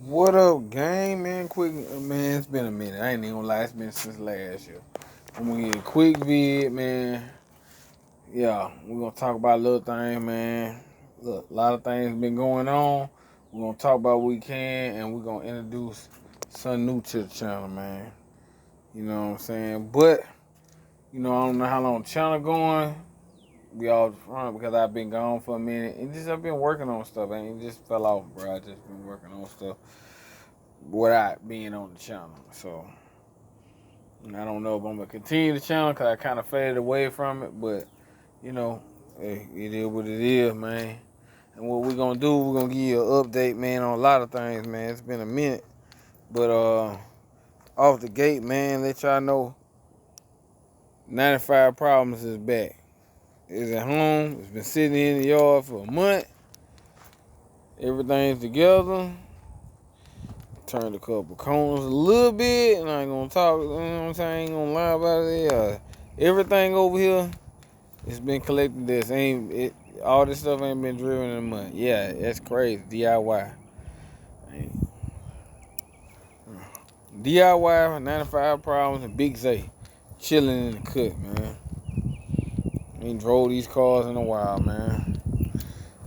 What up, gang, man? Quick, man, it's been a minute. I ain't even gonna lie, it's been since last year. I'm gonna get a quick vid, man. Yeah, we're gonna talk about little things, man. Look, a lot of things been going on. We're gonna talk about what we can, and we're gonna introduce something new to the channel, man. You know what I'm saying? But, I don't know how long the channel going. We all front because I've been gone for a minute. And just I've been working on stuff, and it just fell off, bro. I just been working on stuff without being on the channel. So I don't know if I'm gonna continue the channel because I kind of faded away from it, but hey, it is what it is, man. And what we're gonna do, we're gonna give you an update, man, on a lot of things, man. It's been a minute, but off the gate, man, let y'all know 95 Problems is back. It's at home. It's been sitting in the yard for a month. Everything's together. Turned a couple corners a little bit, and I ain't gonna talk, you know what I'm saying? I ain't gonna lie about it. Everything over here, it's been collected. All this stuff ain't been driven in a month. Yeah, that's crazy. D.I.Y. D.I.Y. 95 Problems and Big Zay chilling in the cut, man. Ain't drove these cars in a while, man.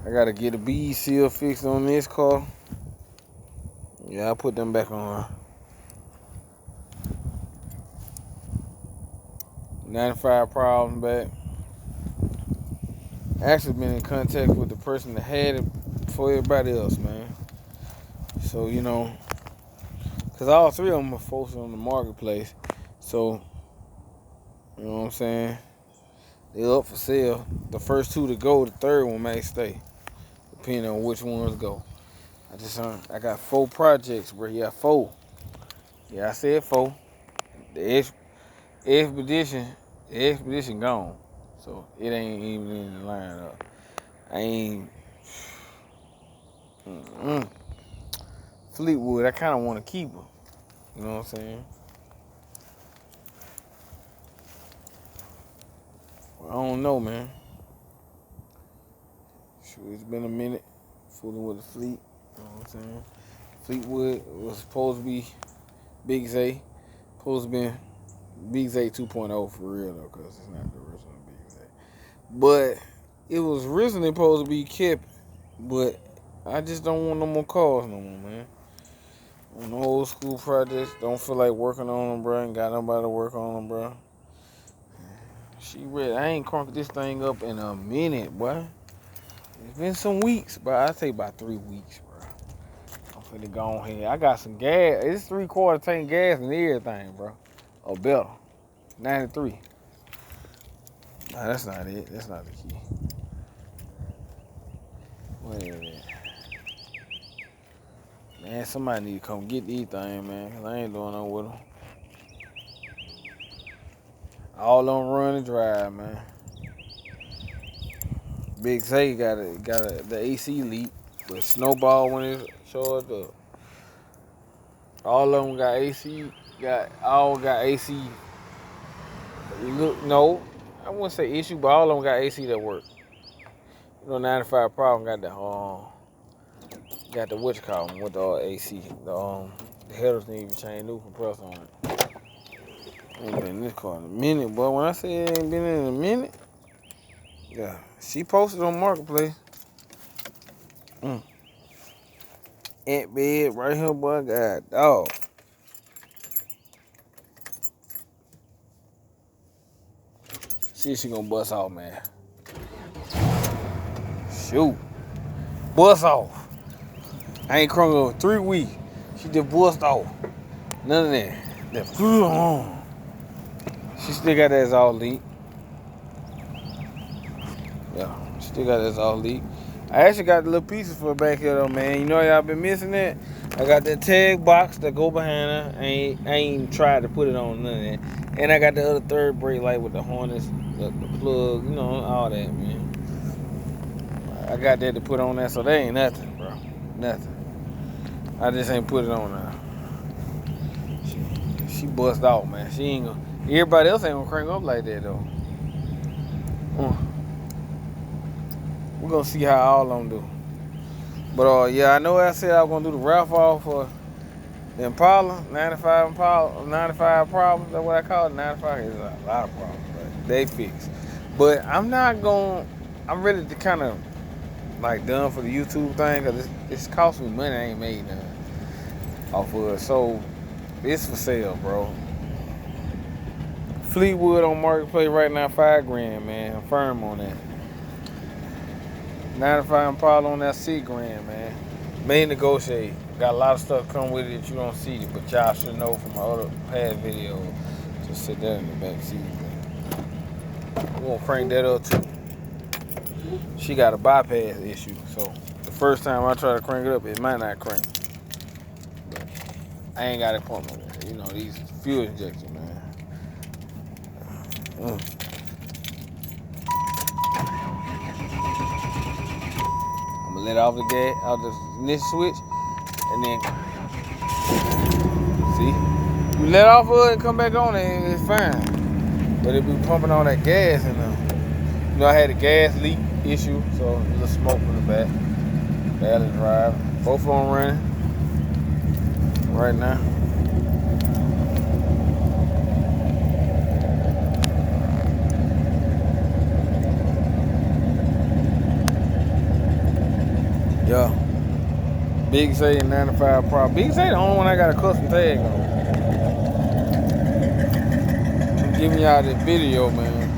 I gotta get a B seal fixed on this car. Yeah, I put them back on. 95 Problems back. Actually been in contact with the person that had it before everybody else, man. So, because all three of them are posted on the marketplace. So, you know what I'm saying? They're up for sale. The first two to go, the third one may stay, depending on which ones go. I got 4 projects, bro. Yeah, 4. Yeah, I said 4. The expedition, the expedition gone. So, it ain't even in the lineup. I ain't. Fleetwood, I kind of want to keep her. You know what I'm saying? Well, I don't know, man. Shoot, it's been a minute fooling with the fleet. You know what I'm saying? Fleetwood was supposed to be Big Zay. Supposed to be Big Zay 2.0 for real, though, because it's not the original Big Zay. But it was originally supposed to be kept, but I just don't want no more cars no more, man. On the old school projects, don't feel like working on them, bro. Ain't got nobody to work on them, bro. She ready. I ain't cranked this thing up in a minute, boy. It's been some weeks, but I say about 3 weeks, bro. I'm finna go on here. I got some gas. It's 3/4 tank gas and everything, bro. Or better. 93. Nah, that's not it. That's not the key. Wait a minute. Man, somebody need to come get these things, man. Cause I ain't doing no with them. All on run and drive, man. Big Zay got the AC leak, but Snowball when it showed up. All of them got AC. Got AC. Look, no, I wouldn't say issue, but all of them got AC that work. 95 Problem got the what you call them with the AC. The headers need to be changed, new compressor on it. Ain't been in this car in a minute, but when I say it ain't been in a minute, yeah, she posted on Marketplace. Ant bed right here, boy. God, dog. See if she gonna bust off, man. Shoot, bust off. I ain't crunk over 3 weeks. She just bust off. None of that. She still got that all leak. Yeah, still got that all leak. I actually got the little pieces for the back here though, man. You know y'all been missing that? I got that tag box that go behind her. I ain't tried to put it on none of that. And I got the other third brake light with the harness, the plug, all that, man. I got that to put on there, so that ain't nothing, bro. Nothing. I just ain't put it on there. She bust out, man. She ain't gonna. Everybody else ain't gonna crank up like that though. We're gonna see how all of them do. But yeah, I know I said I was gonna do the raffle for the Impala, 95 Impala, 95 problems. That's what I call it. 95 is a lot of problems, but they fix. But I'm not gonna. I'm ready to kind of like done for the YouTube thing because it's cost me money. I ain't made none off of it. So it's for sale, bro. Fleetwood on Marketplace right now, $5,000, man. I'm firm on that. 95 Impala on that $6,000, man. May negotiate. Got a lot of stuff come with it that you don't see, but y'all should know from my other past videos. Just sit there in the back seat. We're gonna crank that up too. She got a bypass issue, so the first time I try to crank it up, it might not crank. But I ain't got it pumping. You know, these fuel injections, man. I'm gonna let off the gas, out the ignition switch, and then see, you let off of it and come back on it, it's fine. But it be pumping on that gas, and you know, I had a gas leak issue, so a little smoke from the back. Barely drive. Both of them running right now. Yeah. Big Say 95 Pro. Big Say the only one I got a custom tag on. I'm giving y'all this video, man.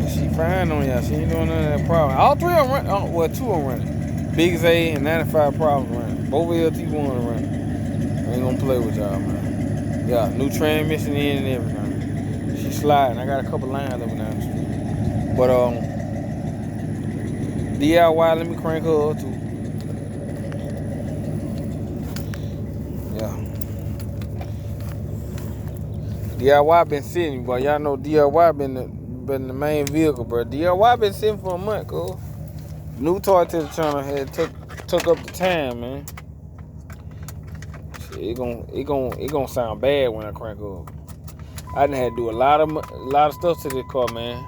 She fine on y'all. She ain't doing none of that problem. All three of them running. Well, two of them running. Big Say and 95 Problems running. Both LT1 are running. I ain't gonna play with y'all, man. Yeah, new transmission in and everything. She sliding. I got a couple lines up and down the street. But d.i.y, let me crank her up too. Yeah. d.i.y been sitting, but y'all know d.i.y been the main vehicle, bro. d.i.y been sitting for a month, cool. New toy to the channel had took up the time, man. It gonna sound bad when I crank up. I done had to do a lot of stuff to this car, man.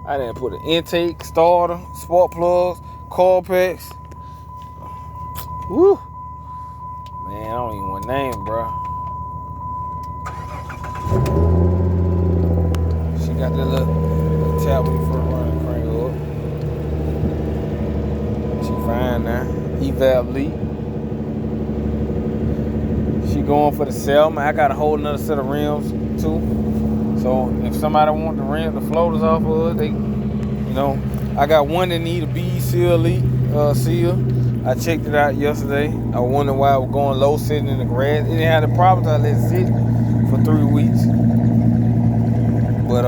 I done put an intake, starter, spark plugs, coil packs. Woo! Man, I don't even want to name, bro. She got that little tap when you first run and crank up. She fine now. Eval leak. She going for the Selma. I got a whole nother set of rims too. So if somebody want the rim, the floaters off of it, they, you know, I got one that need a B seal seal. I checked it out yesterday. I wondered why I was going low sitting in the grass. It didn't have the problems. I let it sit for 3 weeks. But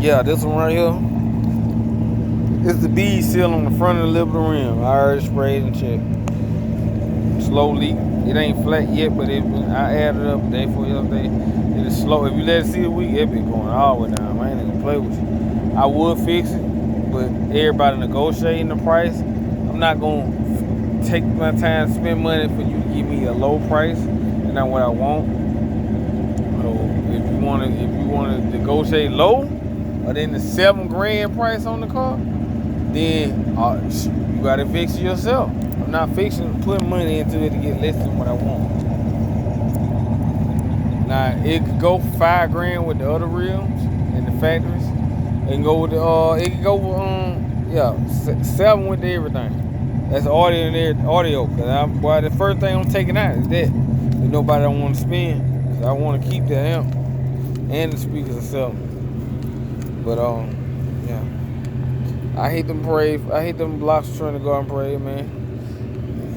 yeah, this one right here, it's the B seal on the front of the lip of the rim. I already sprayed and checked. Slow leak. It ain't flat yet, but I added up day for yesterday. It is slow. If you let it see a week, it be going all the way down. I ain't even gonna play with you. I would fix it, but everybody negotiating the price. I'm not gonna take my time to spend money for you to give me a low price and not what I want. So if you wanna negotiate low, or then the $7,000 price on the car, then you gotta fix it yourself. I'm not putting money into it to get less than what I want. Now it could go $5,000 with the other rims and the factories. It can go with it can go with 7 with everything. That's audio and audio. Cause the first thing I'm taking out is that. If nobody don't want to spend, cause I want to keep the amp and the speakers are selling. But yeah. I hate them parades. I hate them blocks trying to go and parade, man.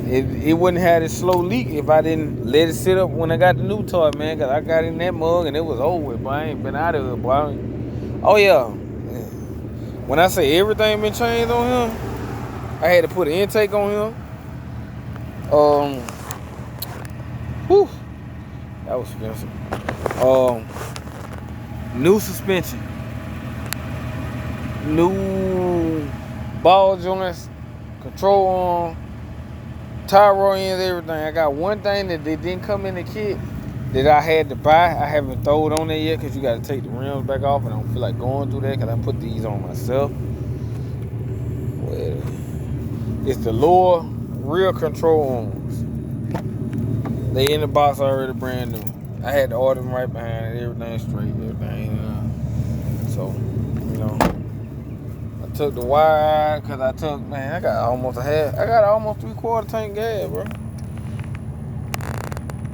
It wouldn't have this slow leak if I didn't let it sit up when I got the new toy, man. Cause I got in that mug and it was over with, but I ain't been out of it, boy. Oh yeah. When I say everything been changed on him, I had to put an intake on him. Whew, that was expensive. New suspension, new ball joints, control arm, Tyro ends, everything. I got one thing that they didn't come in the kit that I had to buy. I haven't thrown it on there yet because you got to take the rims back off, and I don't feel like going through that because I put these on myself. Well, it's the lower rear control arms. They in the box already, brand new. I had to order them right behind it. Everything straight, everything. So, you know, I took the wire out because I got almost 3/4 tank gas, bro.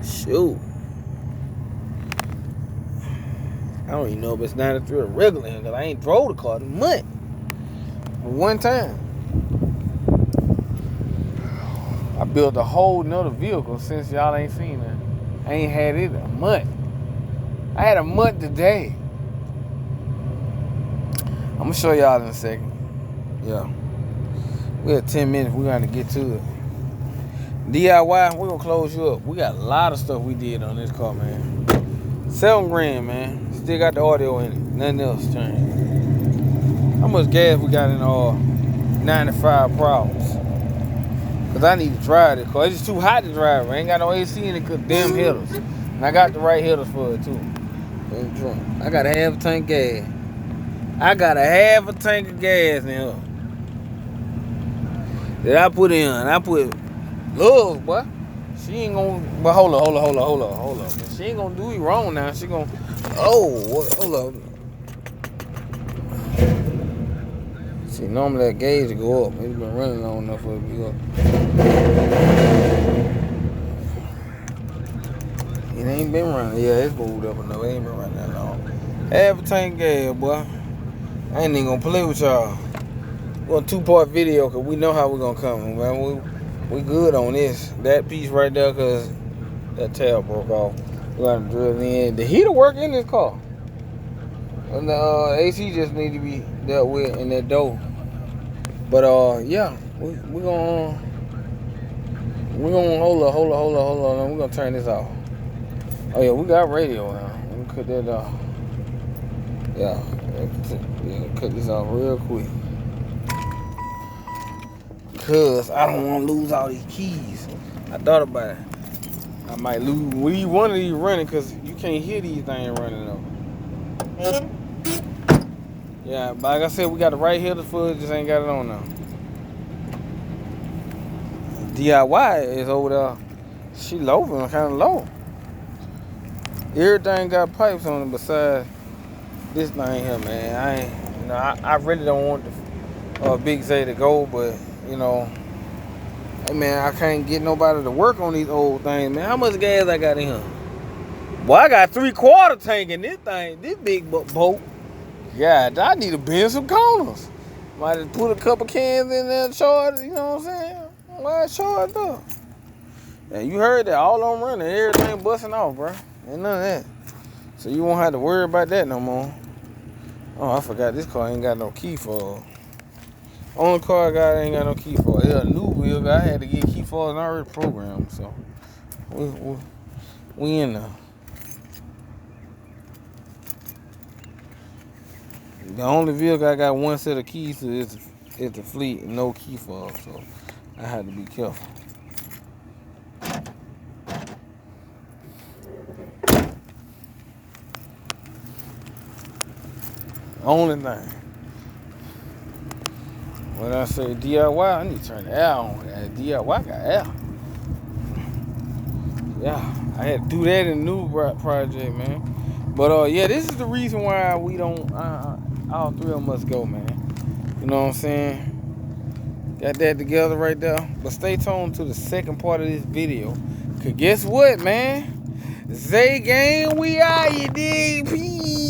Shoot. I don't even know if it's 93 or regular because I ain't drove the car in month. One time. I built a whole nother vehicle since y'all ain't seen it. I ain't had it a month. I had a month today. I'm gonna show y'all in a second. Yeah. We have 10 minutes. We're gonna get to it. D.I.Y, we're gonna close you up. We got a lot of stuff we did on this car, man. $7 grand, man. Still got the audio in it. Nothing else changed. How much gas we got in our 95 problems? Cause I need to drive this car. It's just too hot to drive. I ain't got no AC in it cause damn headers. And I got the right headers for it too. I got a half a tank gas. I got a half a tank of gas in here. That I put in. I put love, boy. She ain't gonna. But hold up. She ain't gonna do you wrong now. She gonna. Oh, hold up. See, normally that gauge go up. It's been running long enough for it to be up. It ain't been running. Yeah, it's moved up enough. It ain't been running that long. Half a tank gas, boy. I ain't even gonna play with y'all. We're a 2-part video because we know how we're gonna come, man. We good on this. That piece right there, because that tail broke off. We gotta drill it in. The heater work in this car. And the AC just need to be dealt with in that door. But yeah, we're gonna hold on. We're gonna turn this off. Oh yeah, we got radio now. We can cut that off. Yeah, cut this off real quick. Cause I don't want to lose all these keys. I thought about it. I might leave one of these running because you can't hear these things running though. Yeah, but like I said, we got the right header for it, just ain't got it on now. D.I.Y is over there. She low, kind of low. Everything got pipes on it besides this thing here, man. I really don't want the Big Zay to go, but you know, hey man, I can't get nobody to work on these old things, man. How much gas I got in here? Boy, I got 3/4 tank in this thing, this big boat. God, I need to bend some corners. Might have put a couple cans in there and charge, you know what I'm saying? Why it's charged up? And you heard that, all on running, everything busting off, bro. Ain't none of that. So you won't have to worry about that no more. Oh, I forgot this car ain't got no key fob. Only car I got ain't got no key fob. It's a new wheel, I had to get key fobs already programmed, so we in there. The only vehicle I got one set of keys to is the Fleet, no key fob, so I had to be careful. Only thing. When I say D.I.Y, I need to turn the air on. D.I.Y got air. Yeah, I had to do that in the new project, man. But yeah, this is the reason why we don't. All three of them must go, man. You know what I'm saying? Got that together right there. But stay tuned to the second part of this video. Cause guess what, man? Zay gang, we out, you dig? Peace.